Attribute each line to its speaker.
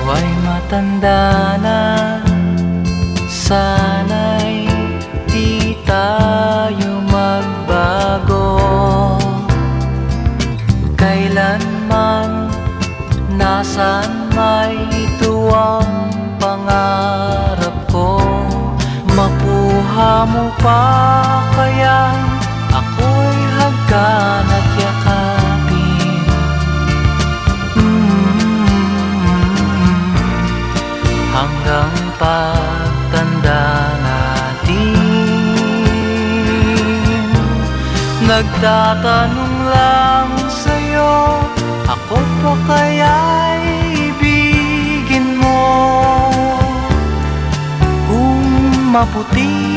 Speaker 1: ay matanda na, sana'y di tayo magbago. Kailanman, nasaan may ito ang pangarap ko. Makuha mo pa kaya ako'y hagkan at yakapin. Hanggang pagtanda natin. Nagtatanong lang sa'yo, ako pa kaya'y ibigin mo? Kung maputi